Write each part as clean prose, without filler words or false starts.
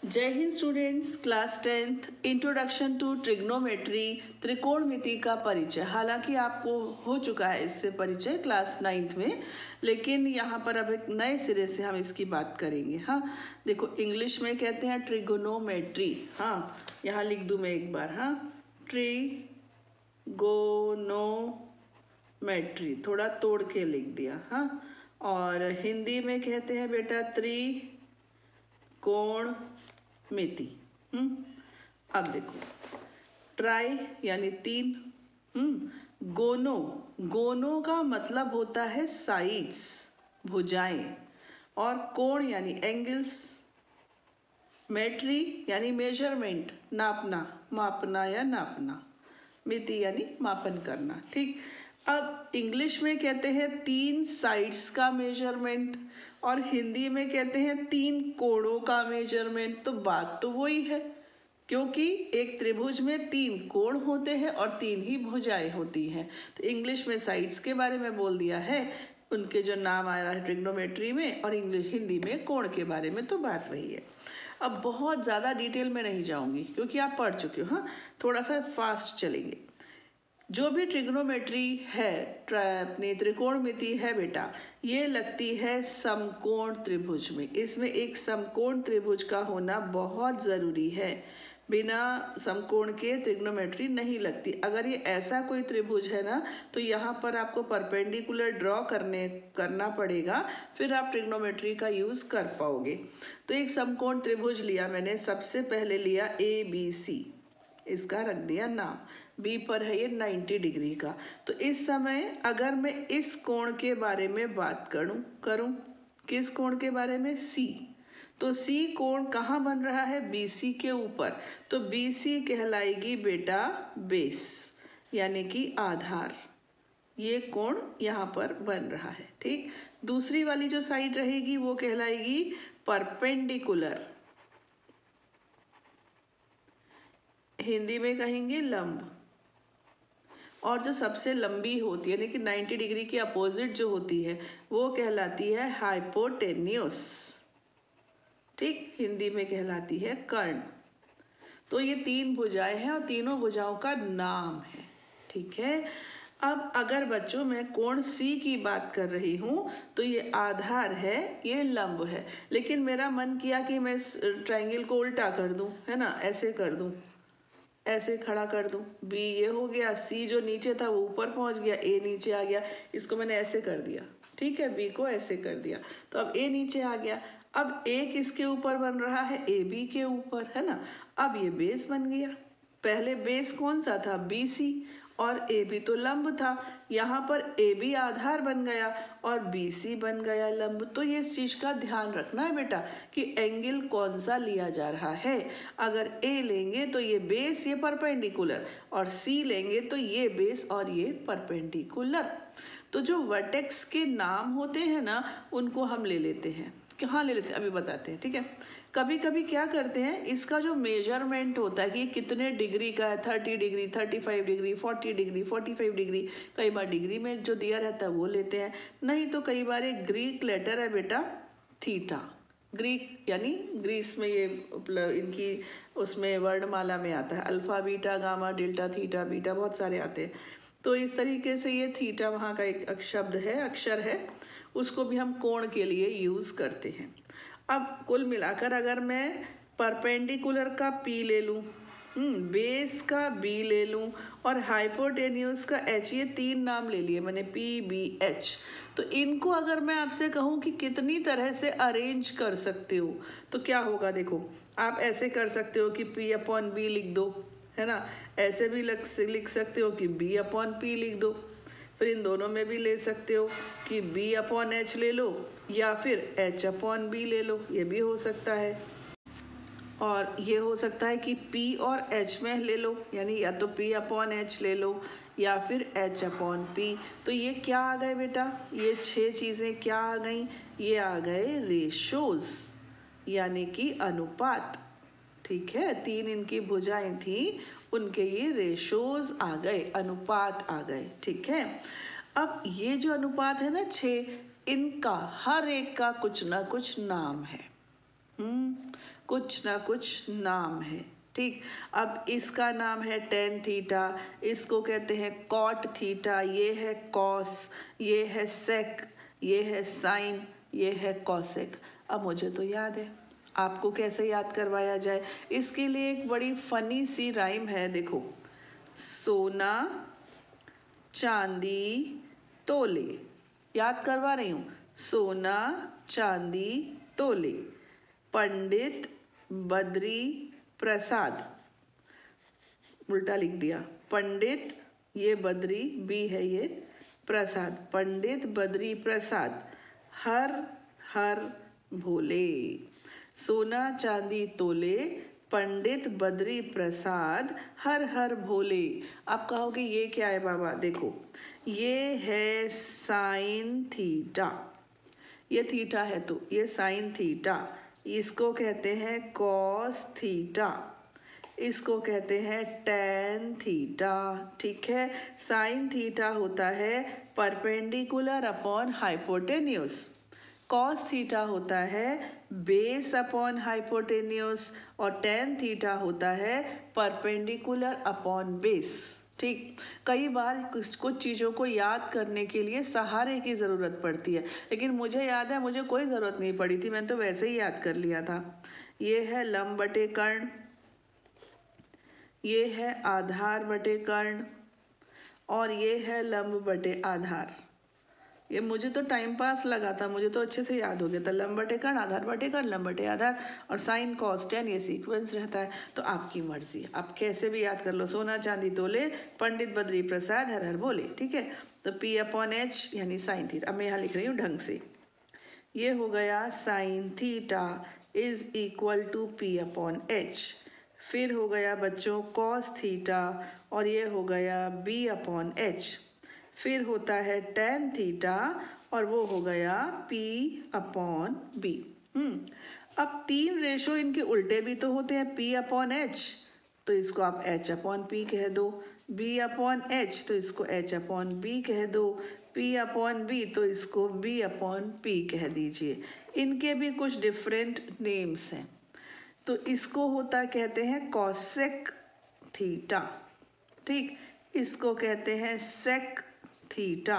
जय हिंद students, class 10th introduction to trigonometry त्रिकोणमिति का परिचय। हालांकि आपको हो चुका है इससे परिचय क्लास 9th में, लेकिन यहाँ पर अब एक नए सिरे से हम इसकी बात करेंगे। हाँ देखो, इंग्लिश में कहते हैं ट्रिगोनोमेट्री। हाँ यहाँ लिख दूँ मैं एक बार। हाँ ट्रिगोनोमेट्री थोड़ा तोड़ के लिख दिया। हाँ और हिंदी में कहते हैं बेटा त्रिकोण मिति। अब देखो, ट्राई यानी तीन। गोनो, गोनो का मतलब होता है साइड्स, भुजाएं। और कोण यानी एंगल्स। मेट्री यानी मेजरमेंट, नापना, मापना या नापना। मिति यानी मापन करना। ठीक, अब इंग्लिश में कहते हैं तीन साइड्स का मेजरमेंट और हिंदी में कहते हैं तीन कोणों का मेजरमेंट। तो बात तो वही है, क्योंकि एक त्रिभुज में तीन कोण होते हैं और तीन ही भुजाएं होती हैं। तो इंग्लिश में साइड्स के बारे में बोल दिया है, उनके जो नाम आ रहा है ट्रिग्नोमेट्री में, और इंग्लिश हिंदी में कोण के बारे में। तो बात वही है। अब बहुत ज़्यादा डिटेल में नहीं जाऊंगी क्योंकि आप पढ़ चुके हो। हाँ थोड़ा सा फास्ट चलेंगे। जो भी ट्रिग्नोमेट्री है, अपनी त्रिकोणमिति है बेटा, ये लगती है समकोण त्रिभुज में। इसमें एक समकोण त्रिभुज का होना बहुत ज़रूरी है। बिना समकोण के त्रिग्नोमेट्री नहीं लगती। अगर ये ऐसा कोई त्रिभुज है ना, तो यहाँ पर आपको परपेंडिकुलर ड्रॉ करना पड़ेगा, फिर आप ट्रिग्नोमेट्री का यूज़ कर पाओगे। तो एक समकोण त्रिभुज लिया मैंने, सबसे पहले लिया ABC, इसका रख दिया नाम। बी पर है ये 90 डिग्री का। तो इस समय अगर मैं इस कोण के बारे में बात करूं, किस कोण के बारे में? सी। तो सी कोण कहाँ बन रहा है? बीसी के ऊपर। तो बीसी कहलाएगी बेटा बेस, यानी कि आधार। ये कोण यहाँ पर बन रहा है। ठीक, दूसरी वाली जो साइड रहेगी वो कहलाएगी परपेंडिकुलर, हिंदी में कहेंगे लंब। और जो सबसे लंबी होती है, यानी कि 90 डिग्री के अपोजिट जो होती है, वो कहलाती है हाइपोटेन्यूस। ठीक, हिंदी में कहलाती है कर्ण। तो ये तीन भुजाएं हैं और तीनों भुजाओं का नाम है। ठीक है, अब अगर बच्चों मैं कोण सी की बात कर रही हूँ, तो ये आधार है, ये लंब है। लेकिन मेरा मन किया कि मैं इस ट्रायंगल को उल्टा कर दूं, है ना, ऐसे कर दूं, ऐसे खड़ा कर दूं। बी ये हो गया, सी जो नीचे था वो ऊपर पहुंच गया, ए नीचे आ गया। इसको मैंने ऐसे कर दिया। ठीक है, बी को ऐसे कर दिया, तो अब ए नीचे आ गया। अब ए किसके ऊपर बन रहा है? ए बी के ऊपर, है ना। अब ये बेस बन गया। पहले बेस कौन सा था? बी सी, और ए बी तो लंब था। यहाँ पर ए बी आधार बन गया और बी सी बन गया लंब। तो ये इस चीज का ध्यान रखना है बेटा कि एंगल कौन सा लिया जा रहा है। अगर ए लेंगे तो ये बेस, ये परपेंडिकुलर, और सी लेंगे तो ये बेस और ये परपेंडिकुलर। तो जो वर्टेक्स के नाम होते हैं ना, उनको हम ले लेते हैं। कहाँ ले लेते हैं अभी बताते हैं। ठीक है, कभी कभी क्या करते हैं, इसका जो मेजरमेंट होता है कि कितने डिग्री का है, 30 डिग्री, 35 डिग्री, 40 डिग्री, 45 डिग्री, कई बार डिग्री में जो दिया रहता है वो लेते हैं। नहीं तो कई बार एक ग्रीक लेटर है बेटा, थीटा। ग्रीक यानी ग्रीस में ये इनकी उसमें वर्णमाला में आता है, alpha beta gamma delta theta beta, बहुत सारे आते हैं। तो इस तरीके से ये थीटा वहाँ का एक शब्द है, अक्षर है, उसको भी हम कोण के लिए यूज़ करते हैं। अब कुल मिलाकर अगर मैं परपेंडिकुलर का पी ले लूँ, बेस का बी ले लूँ, और हाइपोटेन्यूस का एच, ये तीन नाम ले लिए मैंने, पी बी एच। तो इनको अगर मैं आपसे कहूँ कि कितनी तरह से अरेंज कर सकते हो, तो क्या होगा? देखो, आप ऐसे कर सकते हो कि पी अपॉन बी लिख दो, है ना। ऐसे भी लिख सकते हो कि बी अपॉन पी लिख दो। फिर इन दोनों में भी ले सकते हो कि बी अपॉन एच ले लो, या फिर एच अपॉन बी ले लो, ये भी हो सकता है। और ये हो सकता है कि P और H में ले लो, यानी या तो P अपॉन एच ले लो या फिर H अपॉन पी। तो ये क्या आ गए बेटा? ये 6 चीज़ें क्या आ गई? ये आ गए रेशोज, यानी कि अनुपात। ठीक है, तीन इनकी भुजाएं थी, उनके ये रेशोज आ गए, अनुपात आ गए। ठीक है, अब ये जो अनुपात है ना 6, इनका हर एक का कुछ ना कुछ नाम है। कुछ ना कुछ नाम है। ठीक, अब इसका नाम है टेन थीटा, इसको कहते हैं कॉट थीटा, ये है कॉस, ये है सेक, ये है साइन, ये है कॉसेक। अब मुझे तो याद है, आपको कैसे याद करवाया जाए? इसके लिए एक बड़ी फनी सी राइम है, देखो। सोना चांदी तोले, याद करवा रही हूँ। सोना चांदी तोले, पंडित बद्री प्रसाद, उल्टा लिख दिया। पंडित, ये बद्री बी है, ये प्रसाद, पंडित बद्री प्रसाद हर हर भोले। सोना चांदी तोले, पंडित बद्री प्रसाद हर हर भोले। आप कहोगे ये क्या है बाबा? देखो, ये है साइन थीटा, ये थीटा है तो ये साइन थीटा, इसको कहते हैं कॉस थीटा, इसको कहते हैं टेन थीटा। ठीक है, साइन थीटा होता है perpendicular upon hypotenuse, cos theta होता है बेस अपॉन हाइपोटेन्यूज, और टेन थीटा होता है परपेंडिकुलर अपॉन बेस। ठीक, कई बार कुछ चीज़ों को याद करने के लिए सहारे की ज़रूरत पड़ती है, लेकिन मुझे याद है मुझे कोई ज़रूरत नहीं पड़ी थी, मैंने तो वैसे ही याद कर लिया था। ये है लंब बटे कर्ण, ये है आधार बटे कर्ण, और ये है लंब बटे आधार। ये मुझे तो टाइम पास लगा था, मुझे तो अच्छे से याद हो गया था। लंब बटे कर्ण, आधार बटे कर्ण, लंब बटे आधार, और साइन कॉस टेन, ये सीक्वेंस रहता है। तो आपकी मर्जी, आप कैसे भी याद कर लो। सोना चांदी तोले, पंडित बद्री प्रसाद हर हर बोले। ठीक है, तो P अपॉन एच यानी साइन थीटा। अब मैं यहाँ लिख रही हूँ ढंग से, ये हो गया sine theta is equal to P upon H. फिर हो गया बच्चों कॉस थीटा, और ये हो गया B अपॉन एच। फिर होता है टेन थीटा, और वो हो गया P अपॉन बी। अब तीन रेशो इनके उल्टे भी तो होते हैं, P अपॉन एच, तो इसको आप H अपॉन P कह दो, B अपॉन एच तो इसको H अपॉन B कह दो, P अपॉन B तो इसको B अपॉन P कह दीजिए। इनके भी कुछ डिफरेंट नेम्स हैं, तो इसको होता कहते हैं कॉसेक थीटा। ठीक, इसको कहते हैं सेक थीटा,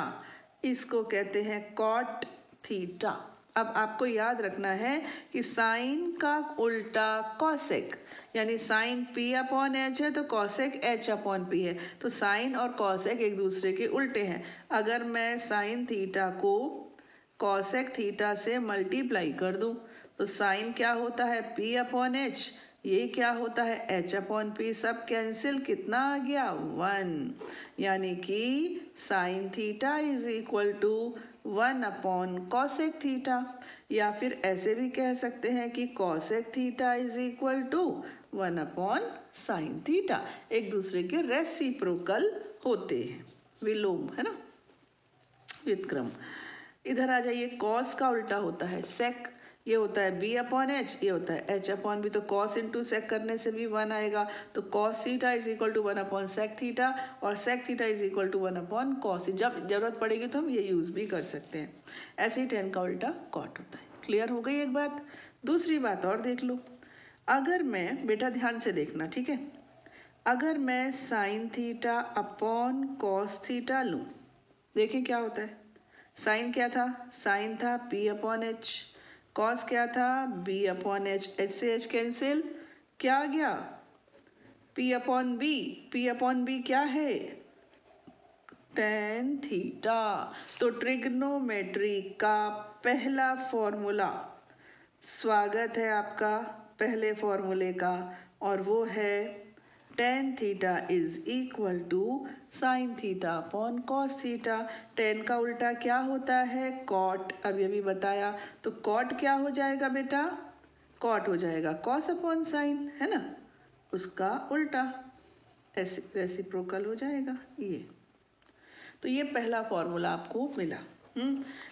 इसको कहते हैं कॉट थीटा। अब आपको याद रखना है कि साइन का उल्टा कॉसेक, यानी साइन P अपॉन एच है तो कॉसेक H अपॉन P है, तो साइन और कॉसेक एक दूसरे के उल्टे हैं। अगर मैं साइन थीटा को कॉसेक थीटा से मल्टीप्लाई कर दूं तो साइन क्या होता है P अपॉन एच, ये क्या होता है H अपॉन P, सब कैंसिल, कितना आ गया 1, यानी कि sine theta is equal to 1 upon cosec theta. या फिर ऐसे भी कह सकते हैं कि cosec theta is equal to 1 upon sine theta, एक दूसरे के रेसिप्रोकल होते हैं, विलोम है ना, व्युत्क्रम। इधर आ जाइए, कॉस का उल्टा होता है सेक, ये होता है B अपॉन एच, ये होता है H अपॉन बी, तो कॉस इंटू सेक करने से भी 1 आएगा, तो cos theta is equal to 1 upon sec theta, और sec theta is equal to 1 upon cos. जब जरूरत पड़ेगी तो हम ये यूज भी कर सकते हैं। ऐसे ही टेन का उल्टा कॉट होता है। क्लियर हो गई एक बात? दूसरी बात और देख लो, अगर मैं, बेटा ध्यान से देखना ठीक है, अगर मैं sign theta upon cos theta लूँ, देखिए क्या होता है। साइन क्या था? साइन था P अपॉन एच, कॉस क्या था B अपॉन एच, एच से एच कैंसिल, क्या आ गया P upon B. P upon B क्या है? Tan theta. तो ट्रिग्नोमेट्री का पहला फॉर्मूला, स्वागत है आपका पहले फॉर्मूले का, और वो है tan theta is equal to sine theta upon cos theta. Tan का उल्टा क्या होता है? कॉट, अभी अभी बताया, तो कॉट क्या हो जाएगा बेटा? कॉट हो जाएगा कॉस अपॉन साइन, है ना, उसका उल्टा, ऐसे रेसिप्रोकल हो जाएगा ये। तो ये पहला फॉर्मूला आपको मिला।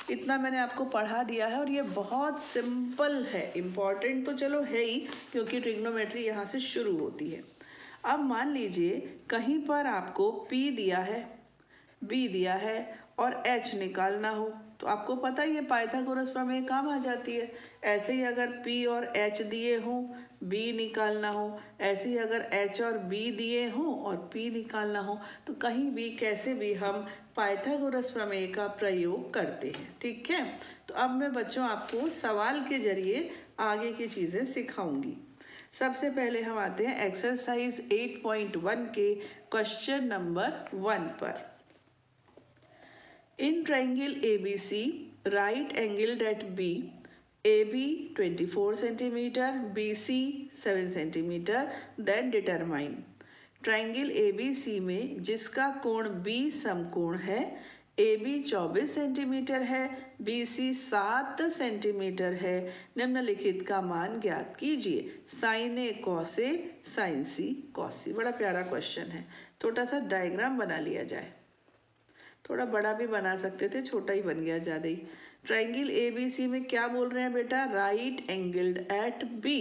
इतना मैंने आपको पढ़ा दिया है, और ये बहुत सिंपल है, इम्पॉर्टेंट तो चलो है ही, क्योंकि ट्रिग्नोमेट्री यहाँ से शुरू होती है। अब मान लीजिए कहीं पर आपको P दिया है, B दिया है और H निकालना हो, तो आपको पता ही है पाइथागोरस प्रमेय काम आ जाती है। ऐसे ही अगर P और H दिए हों, B निकालना हो, ऐसे ही अगर H और B दिए हों और P निकालना हो, तो कहीं भी कैसे भी हम पाइथागोरस प्रमेय का प्रयोग करते हैं। ठीक है, तो अब मैं बच्चों आपको सवाल के जरिए आगे की चीज़ें सिखाऊंगी। सबसे पहले हम आते हैं एक्सरसाइज 8.1 के क्वेश्चन नंबर 1 पर। In triangle ABC, right angled at B, AB 24 centimeter, BC 7 centimeter, then determine. Triangle ABC में जिसका कोण B समकोण है, AB 24 सेंटीमीटर है, BC 7 सेंटीमीटर है, निम्नलिखित का मान ज्ञात कीजिए। Sign A cos A, sign C cos सी। बड़ा प्यारा क्वेश्चन है। छोटा सा डायग्राम बना लिया जाए, थोड़ा बड़ा भी बना सकते थे, छोटा ही बन गया ज़्यादा ही। ट्राइंगल ABC में क्या बोल रहे हैं बेटा? राइट एंगल्ड एट B,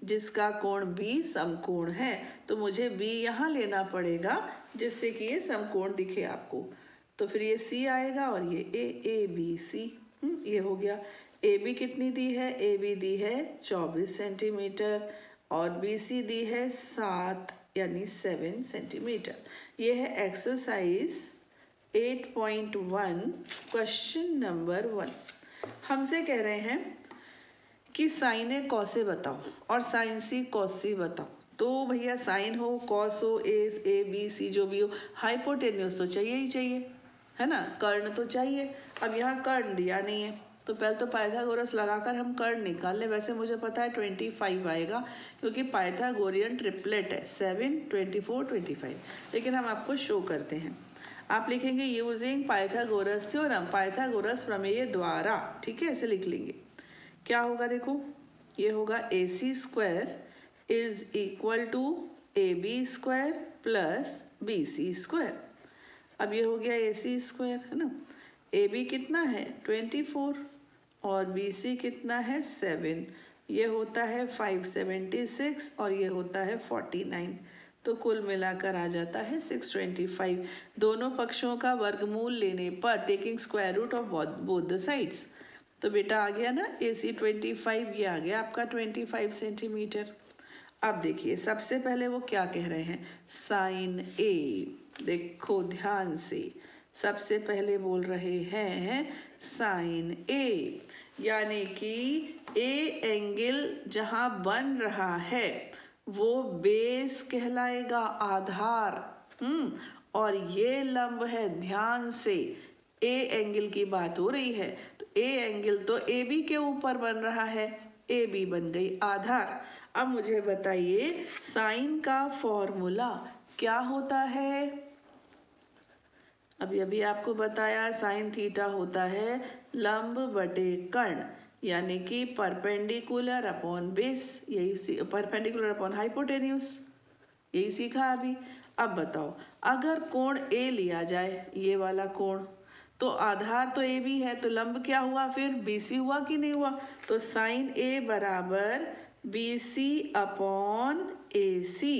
जिसका कोण B समकोण है। तो मुझे B यहाँ लेना पड़ेगा जिससे कि ये समकोण दिखे आपको। तो फिर ये C आएगा और ये ABC, ये हो गया। AB कितनी दी है? AB दी है 24 सेंटीमीटर और BC दी है 7 यानी 7 सेंटीमीटर। ये है एक्सरसाइज 8.1 क्वेश्चन नंबर 1। हमसे कह रहे हैं कि साइन ए कॉस ए बताओ और साइन सी कॉस सी बताओ। तो भैया साइन हो, कॉस हो, ए बी सी जो भी हो, हाइपोटेन्यूस तो चाहिए ही चाहिए, है ना, कर्ण तो चाहिए। अब यहाँ कर्ण दिया नहीं है, तो पहले तो पाइथागोरस लगाकर हम कर्ण निकाल लें। वैसे मुझे पता है 25 आएगा क्योंकि पाइथागोरियन ट्रिपलेट है 7, 24, 25। लेकिन हम आपको शो करते हैं। आप लिखेंगे यूजिंग पाइथागोरस थ्योरम, पाइथागोरस प्रमेय द्वारा। ठीक है, ऐसे लिख लेंगे। क्या होगा देखो, ये होगा AC square is equal to AB square plus BC square. अब ये हो गया AC स्क्वायर, है ना। AB कितना है? 24 और BC कितना है? 7। ये होता है 576 और ये होता है 49। तो कुल मिलाकर आ जाता है 625। दोनों पक्षों का वर्गमूल लेने पर taking square root of both the sides, तो बेटा आ गया ना AC 25, ये आ गया आपका 25 सेंटीमीटर। अब देखिए सबसे पहले वो क्या कह रहे हैं, साइन ए। देखो ध्यान से, सबसे पहले बोल रहे हैं साइन ए, यानी कि ए एंगल जहां बन रहा है वो बेस कहलाएगा, आधार। और ये लंब है, ध्यान से ए एंगल की बात हो रही है, तो ए एंगल तो ए बी के ऊपर बन रहा है, ए बी बन गई आधार। अब मुझे बताइए साइन का फॉर्मूला क्या होता है? अभी आपको बताया साइन थीटा होता है लंब बटे कर्ण, यानी कि परपेंडिकुलर अपॉन बेस, यही परपेंडिकुलर अपॉन हाइपोटेन्यूस, यही सीखा अभी। अब बताओ अगर कोण ए लिया जाए, ये वाला कोण, तो आधार तो ए बी है, तो लंब क्या हुआ फिर? BC हुआ कि नहीं हुआ? तो साइन ए बराबर BC upon AC,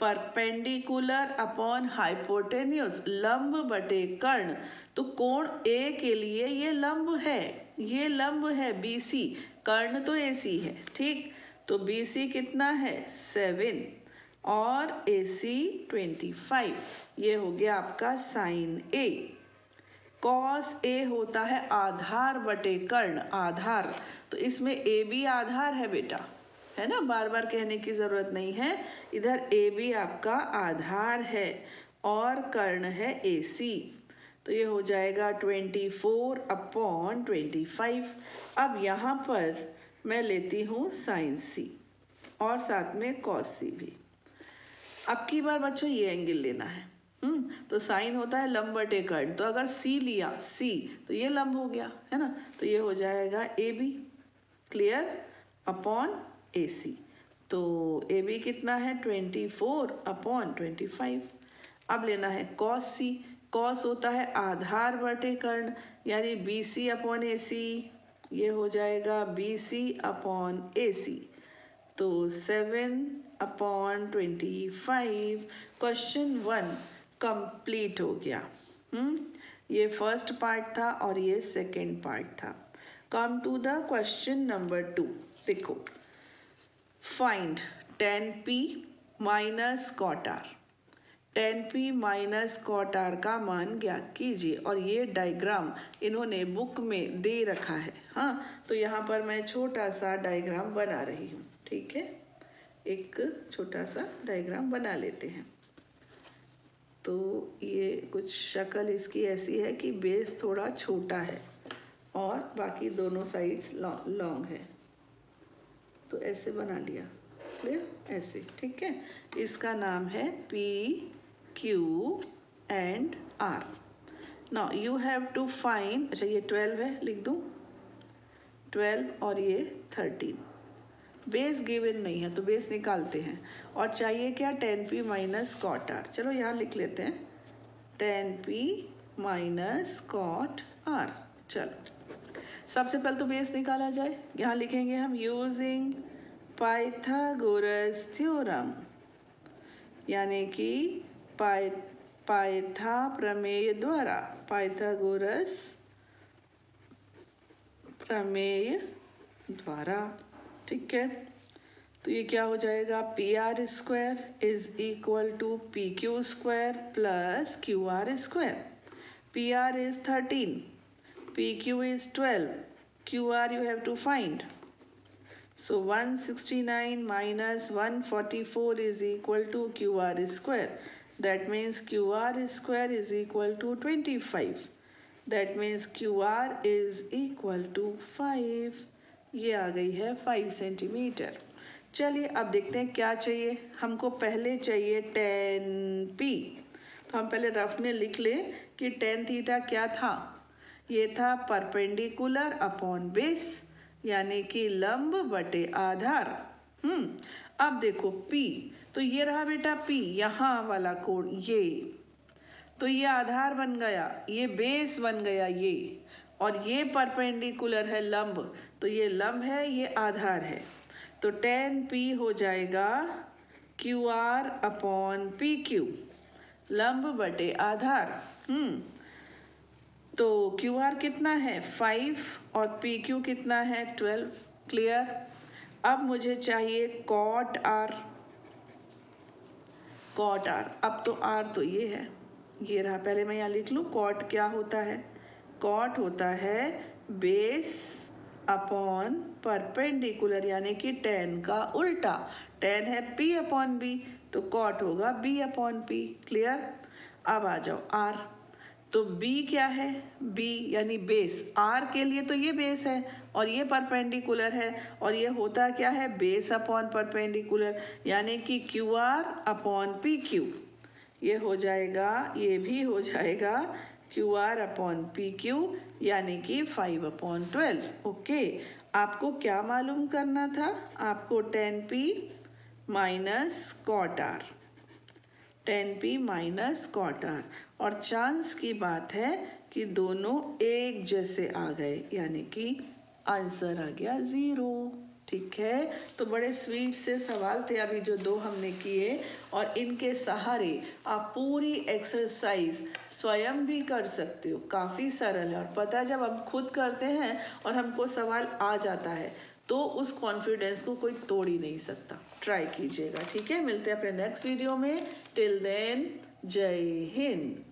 perpendicular upon hypotenuse, लंब बटे कर्ण। तो कोण ए के लिए ये लंब है, ये लंब है BC, कर्ण तो AC है। ठीक, तो BC कितना है? 7 और AC 25। ये हो गया आपका साइन ए। कॉस ए होता है आधार बटे कर्ण, आधार, तो इसमें ए बी आधार है बेटा, है ना, बार बार कहने की जरूरत नहीं है। इधर ए बी आपका आधार है और कर्ण है AC, तो ये हो जाएगा 24 अपॉन 25। अब यहाँ पर मैं लेती हूँ साइन सी और साथ में कॉस सी भी। अब की बार बच्चों ये एंगल लेना है। तो साइन होता है लंब बटे कर्ण, तो अगर C लिया, C, तो ये लंब हो गया, है ना, तो ये हो जाएगा AB, क्लियर, अपॉन AC। तो AB कितना है? 24 अपॉन 25। अब लेना है कॉस C, कॉस होता है आधार बटे कर्ण, यानी BC अपॉन AC, ये हो जाएगा BC अपॉन AC। तो 7 अपॉन 25, क्वेश्चन 1 कंप्लीट हो गया। ये फर्स्ट पार्ट था और ये सेकेंड पार्ट था। Come to the question number 2। देखो, find 10p minus cot R. 10p minus cot R का मान ज्ञात कीजिए। और ये डायग्राम इन्होंने बुक में दे रखा है। हाँ, तो यहाँ पर मैं छोटा सा डायग्राम बना रही हूँ। ठीक है, एक छोटा सा डायग्राम बना लेते हैं। तो ये कुछ शक्ल इसकी ऐसी है कि बेस थोड़ा छोटा है और बाकी दोनों साइड्स लॉन्ग है। तो ऐसे बना लिया, क्लियर, ऐसे। ठीक है, इसका नाम है P, Q and R। Now you have to find, अच्छा ये 12 है, लिख दूँ 12 और ये 13। बेस गिवन नहीं है तो बेस निकालते हैं। और चाहिए क्या, 10p माइनस कॉट आर। चलो यहाँ लिख लेते हैं 10p माइनस कॉट आर। चलो सबसे पहले तो बेस निकाला जाए। यहाँ लिखेंगे हम यूजिंग पाइथागोरस थ्योरम, यानी कि पाइथा प्रमेय द्वारा, पाइथागोरस प्रमेय द्वारा। ठीक है, तो ये क्या हो जाएगा, P R square is equal to P Q square plus Q R square. P R is 13, P Q is 12, Q R you have to find. So 169 minus 144 is equal to QR square. That means QR square is equal to 25. That means QR is equal to 5. ये आ गई है 5 centimetre. चलिए अब देखते हैं क्या चाहिए हमको। पहले चाहिए 10p। तो हम पहले रफ में लिख लें कि tan थीटा क्या था। ये था परपेंडिकुलर अपॉन बेस, यानी कि लंब बटे आधार। अब देखो P, तो ये रहा बेटा P, यहाँ वाला कोण ये, तो ये आधार बन गया, ये बेस बन गया ये, और ये परपेंडिकुलर है लंब, तो ये लंब है, ये आधार है। तो 10p हो जाएगा QR अपॉन PQ, लंब बटे आधार। तो QR कितना है 5 और PQ कितना है 12। क्लियर। अब मुझे चाहिए कॉट आर। कॉट आर, अब तो आर तो ये है, ये रहा। पहले मैं यहाँ लिख लूँ कॉट क्या होता है। कॉट होता है बेस अपॉन परपेंडिकुलर, यानी कि tan का उल्टा। tan है P अपॉन B, तो कॉट होगा B अपॉन P। क्लियर। अब आ जाओ R। तो B क्या है, B यानी बेस। R के लिए तो ये बेस है और ये परपेंडिकुलर है, और ये होता क्या है बेस अपॉन परपेंडिकुलर, यानी कि QR अपॉन PQ। ये हो जाएगा, ये भी हो जाएगा QR अपॉन PQ, यानी कि 5 अपॉन 12। ओके, आपको क्या मालूम करना था, आपको 10p minus cot R, 10p minus cot R. और चांस की बात है कि दोनों एक जैसे आ गए, यानी कि आंसर आ गया 0। ठीक है, तो बड़े स्वीट से सवाल थे अभी जो दो हमने किए, और इनके सहारे आप पूरी एक्सरसाइज स्वयं भी कर सकते हो। काफ़ी सरल है, और पता है जब हम खुद करते हैं और हमको सवाल आ जाता है तो उस कॉन्फिडेंस को कोई तोड़ ही नहीं सकता। ट्राई कीजिएगा। ठीक है, मिलते हैं अपने नेक्स्ट वीडियो में। टिल देन, जय हिंद।